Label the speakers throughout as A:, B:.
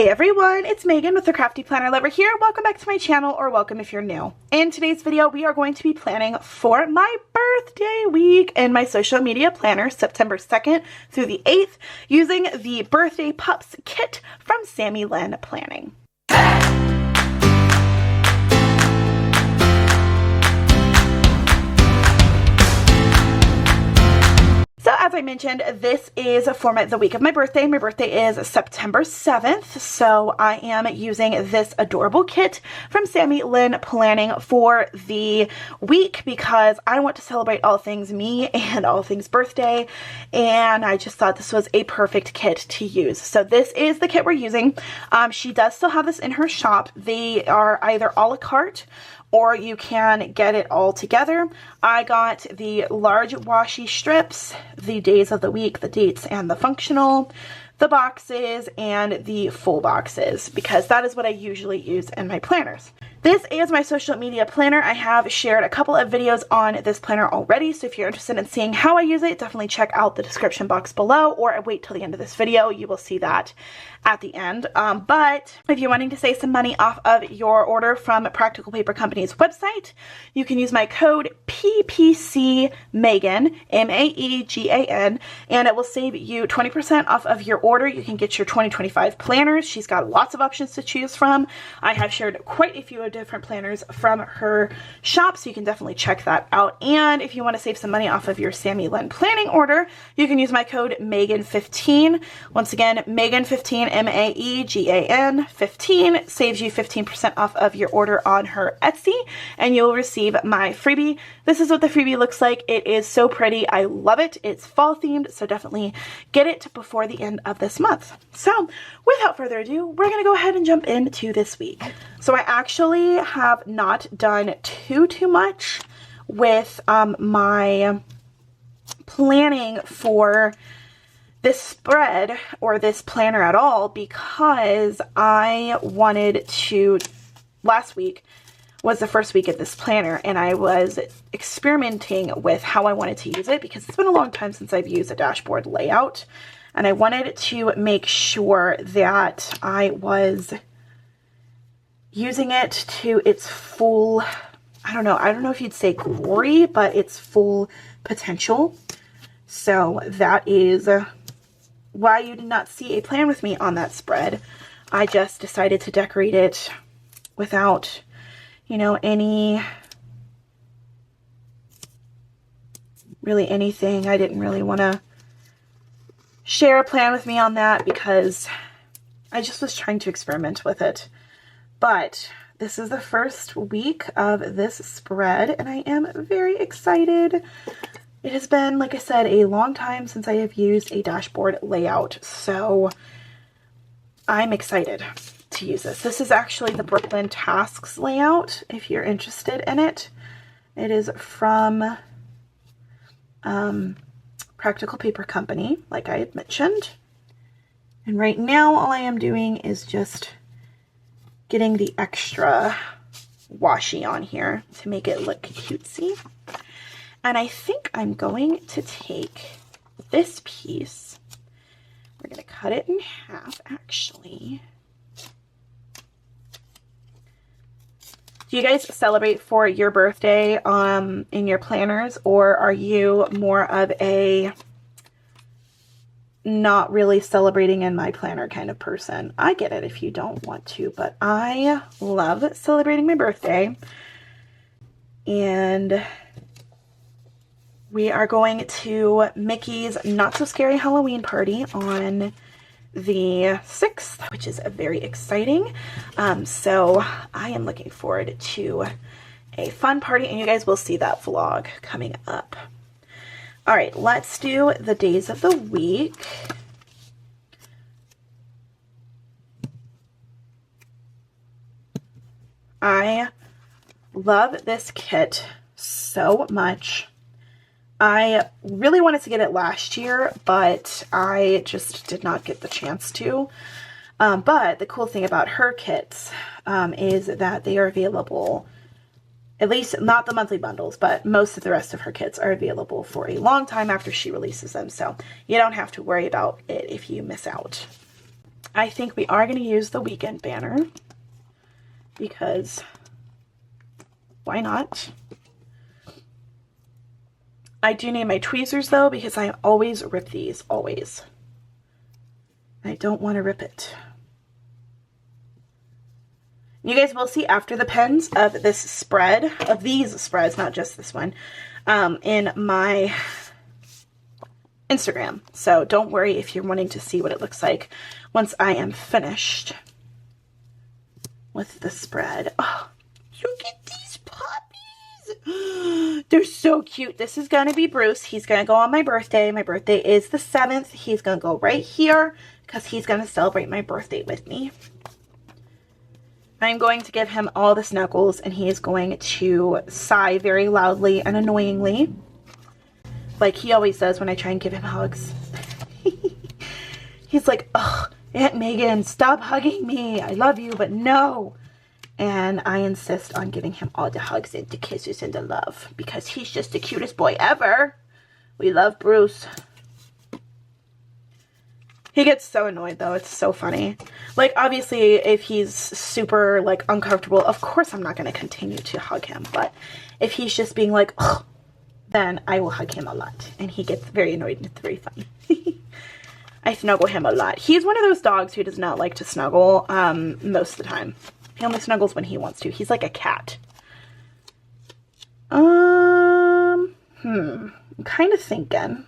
A: Hey everyone, it's Megan with the CraftyPlannerLovR here. Welcome back to my channel, or welcome if you're new. In today's video, we are going to be planning for my birthday week in my social media planner, September 2nd through the 8th, using the Birthday Pups kit from SammyLynnPlanning. So as I mentioned, this is for the week of my birthday. My birthday is September 7th, so I am using this adorable kit from SammyLynnPlanning for the week because I want to celebrate all things me and all things birthday, and I just thought this was a perfect kit to use. So this is the kit we're using. She does still have this in her shop. They are either a la carte or you can get it all together. I got the large washi strips, the days of the week, the dates, and the functional, the boxes, and the full boxes, because that is what I usually use in my planners. This is my social media planner. I have shared a couple of videos on this planner already, so if you're interested in seeing how I use it, definitely check out the description box below, or wait till the end of this video. You will see that at the end. But if you're wanting to save some money off of your order from Practical Paper Company's website, you can use my code PPCMegan, M-A-E-G-A-N, and it will save you 20% off of your order. You can get your 2025 planners. She's got lots of options to choose from. I have shared quite a few different planners from her shop, so you can definitely check that out. And if you want to save some money off of your SammyLynnPlanning order, you can use my code Megan15. Once again, Megan15, M-A-E-G-A-N 15, saves you 15% off of your order on her Etsy, and you'll receive my freebie. This is what the freebie looks like. It is so pretty. I love it. It's fall themed, so definitely get it before the end of this month. So without further ado, we're going to go ahead and jump into this week. So I actually have not done too much with my planning for this spread or this planner at all, because I wanted to, last week was the first week of this planner, and I was experimenting with how I wanted to use it because it's been a long time since I've used a dashboard layout, and I wanted to make sure that I was using it to its full, I don't know if you'd say glory, but its full potential. So that is why you did not see a plan with me on that spread. I just decided to decorate it without, anything. I didn't really want to share a plan with me on that because I just was trying to experiment with it. But this is the first week of this spread, and I am very excited. It has been, like I said, a long time since I have used a dashboard layout, so I'm excited to use this. This is actually the Brooklyn Tasks layout, if you're interested in it. It is from Practical Paper Company, like I had mentioned. And right now, all I am doing is just getting the extra washi on here to make it look cutesy. And I think I'm going to take this piece, we're going to cut it in half actually. Do you guys celebrate for your birthday in your planners, or are you more of a not really celebrating in my planner kind of person? I get it if you don't want to, but I love celebrating my birthday. And we are going to Mickey's Not So Scary Halloween party on the 6th, which is very exciting. So I am looking forward to a fun party, and you guys will see that vlog coming up. All right, let's do the days of the week. I love this kit so much. I really wanted to get it last year, but I just did not get the chance to. But the cool thing about her kits is that they are available, at least not the monthly bundles, but most of the rest of her kits are available for a long time after she releases them. So you don't have to worry about it if you miss out. I think we are going to use the weekend banner because why not? I do need my tweezers though because I always rip these, always. I don't want to rip it. You guys will see after the pens of this spread, of these spreads, not just this one, in my Instagram. So don't worry if you're wanting to see what it looks like once I am finished with the spread. Oh, look at these puppies. They're so cute. This is going to be Bruce. He's going to go on my birthday. My birthday is the 7th. He's going to go right here because he's going to celebrate my birthday with me. I'm going to give him all the snuggles and he is going to sigh very loudly and annoyingly, like he always does when I try and give him hugs. He's like, ugh, Aunt Megan, stop hugging me. I love you, but no. And I insist on giving him all the hugs and the kisses and the love because he's just the cutest boy ever. We love Bruce. He gets so annoyed though. It's so funny. Like obviously if he's super like uncomfortable, of course I'm not going to continue to hug him. But if he's just being like, ugh, then I will hug him a lot. And he gets very annoyed and it's very funny. I snuggle him a lot. He's one of those dogs who does not like to snuggle most of the time. He only snuggles when he wants to. He's like a cat. I'm kind of thinking.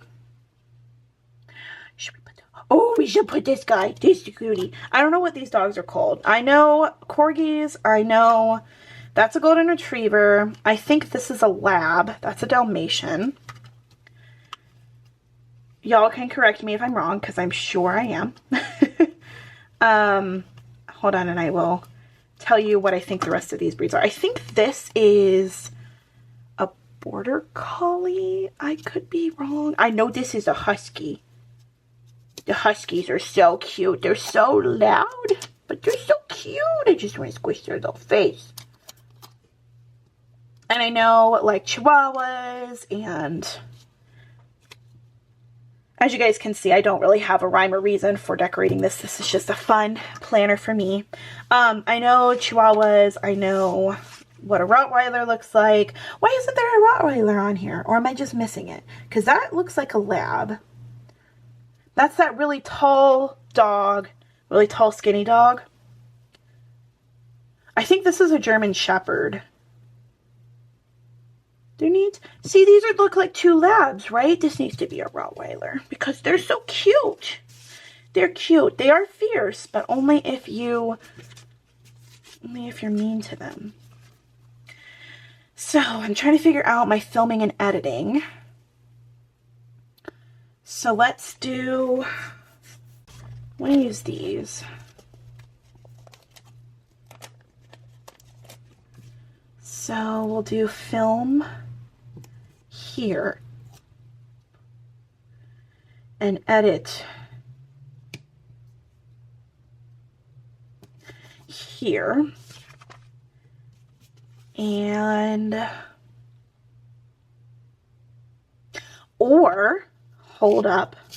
A: Oh, we should put this guy. This cutie. I don't know what these dogs are called. I know corgis. I know that's a golden retriever. I think this is a lab. That's a Dalmatian. Y'all can correct me if I'm wrong because I'm sure I am. Hold on and I will tell you what I think the rest of these breeds are. I think this is a border collie. I could be wrong. I know this is a husky. The huskies are so cute. They're so loud, but they're so cute. I just want to squish their little face. And I know like Chihuahuas, and as you guys can see, I don't really have a rhyme or reason for decorating this. This is just a fun planner for me. I know Chihuahuas. I know what a Rottweiler looks like. Why isn't there a Rottweiler on here? Or am I just missing it? Because that looks like a lab. That's that really tall dog, really tall skinny dog. I think this is a German Shepherd. See, these would look like two labs, right? This needs to be a Rottweiler because they're so cute. They're cute. They are fierce, but only if you're mean to them. So I'm trying to figure out my filming and editing. So let's do, I'm going to use these. So we'll do film here and edit here. And, or hold up. I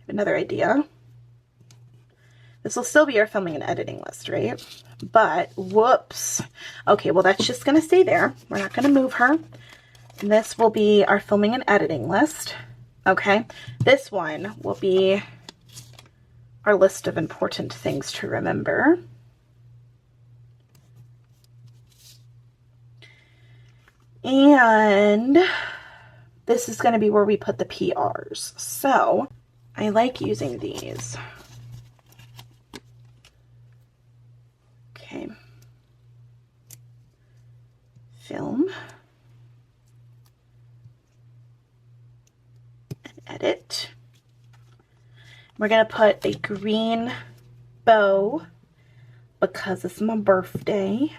A: have another idea. This will still be our filming and editing list, right? But, whoops. Okay, well, that's just going to stay there. We're not going to move her. And this will be our filming and editing list. Okay, this one will be our list of important things to remember. And this is going to be where we put the PRs. So I like using these. Okay. Film. And edit. We're going to put a green bow because it's my birthday.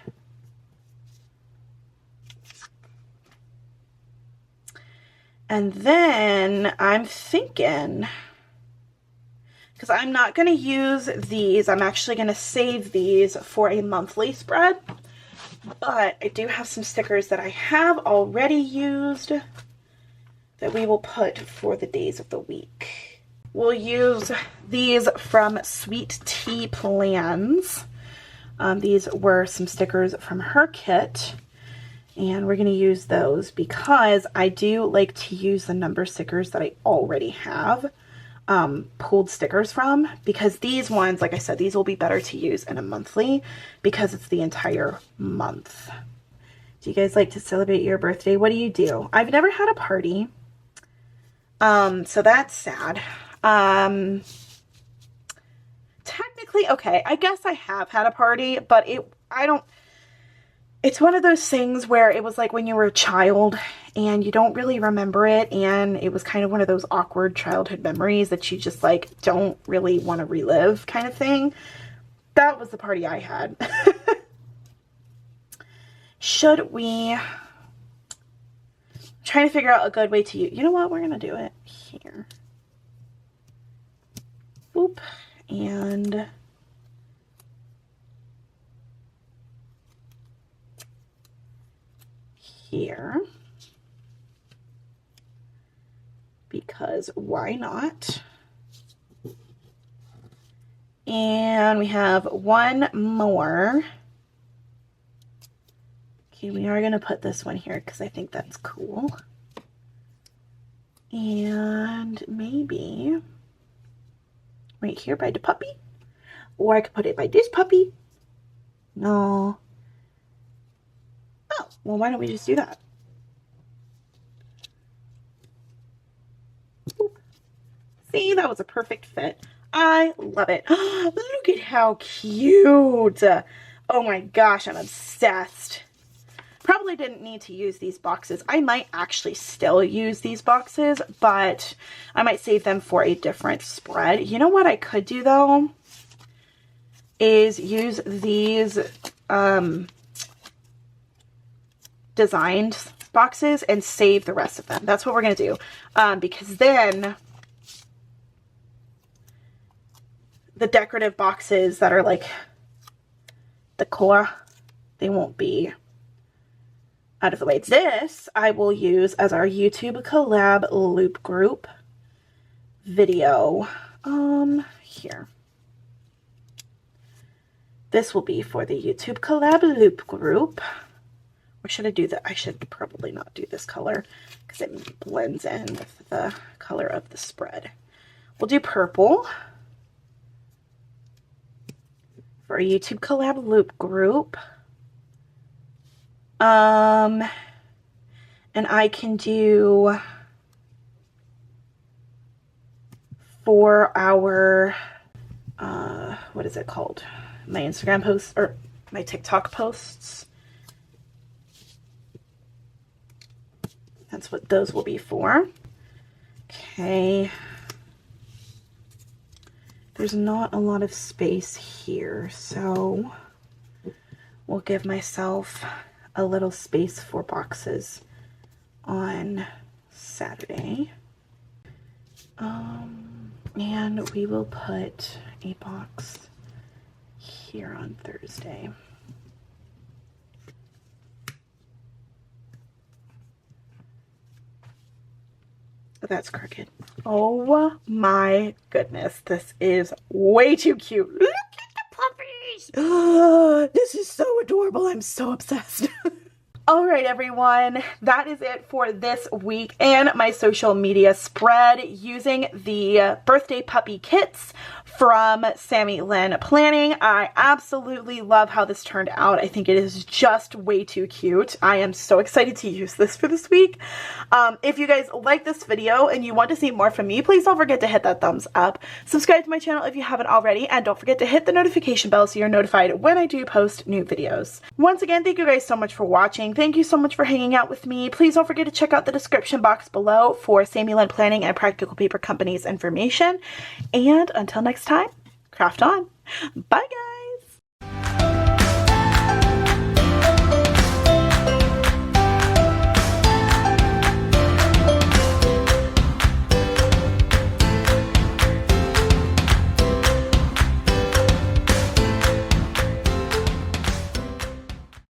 A: And then I'm thinking, because I'm not going to use these, I'm actually going to save these for a monthly spread. But I do have some stickers that I have already used that we will put for the days of the week. we'll use these from Sweet Tea Plans. These were some stickers from her kit, and we're going to use those because I do like to use the number stickers that I already have pulled stickers from, because these ones, like I said, these will be better to use in a monthly because it's the entire month. Do you guys like to celebrate your birthday? What do you do? I've never had a party, so that's sad. Technically, okay, I guess I have had a party, but it's one of those things where it was like when you were a child and you don't really remember it, and it was kind of one of those awkward childhood memories that you just like don't really want to relive kind of thing. That was the party I had. Should we... I'm trying to figure out a good way to use... You know what? We're going to do it here. Boop. And... here. Because why not? And we have one more. Okay, we are going to put this one here because I think that's cool. And maybe right here by the puppy. Or I could put it by this puppy. No. Oh, well, why don't we just do that? Boop. See, that was a perfect fit. I love it. Look at how cute. Oh my gosh, I'm obsessed. Probably didn't need to use these boxes. I might actually still use these boxes, but I might save them for a different spread. You know what I could do though? Is use these designed boxes and save the rest of them. That's what we're going to do. Because then the decorative boxes that are like the core, they won't be out of the way. This I will use as our YouTube collab loop group video. Here. This will be for the YouTube collab loop group. Or should I do that? I should probably not do this color because it blends in with the color of the spread. We'll do purple for a YouTube collab loop group. And I can do for our, what is it called? My Instagram posts or my TikTok posts. That's what those will be for. Okay. There's not a lot of space here, so we'll give myself a little space for boxes on Saturday. And we will put a box here on Thursday. That's crooked. Oh my goodness. This is way too cute. Look at the puppies. This is so adorable. I'm so obsessed. All right, everyone, that is it for this week and my social media spread using the birthday puppy kits from SammyLynnPlanning. I absolutely love how this turned out. I think it is just way too cute. I am so excited to use this for this week. If you guys like this video and you want to see more from me, please don't forget to hit that thumbs up. Subscribe to my channel if you haven't already, and don't forget to hit the notification bell so you're notified when I do post new videos. Once again, thank you guys so much for watching. Thank you so much for hanging out with me. Please don't forget to check out the description box below for SammyLynnPlanning and Practical Paper Company's information. And until next time, craft on. Bye, guys.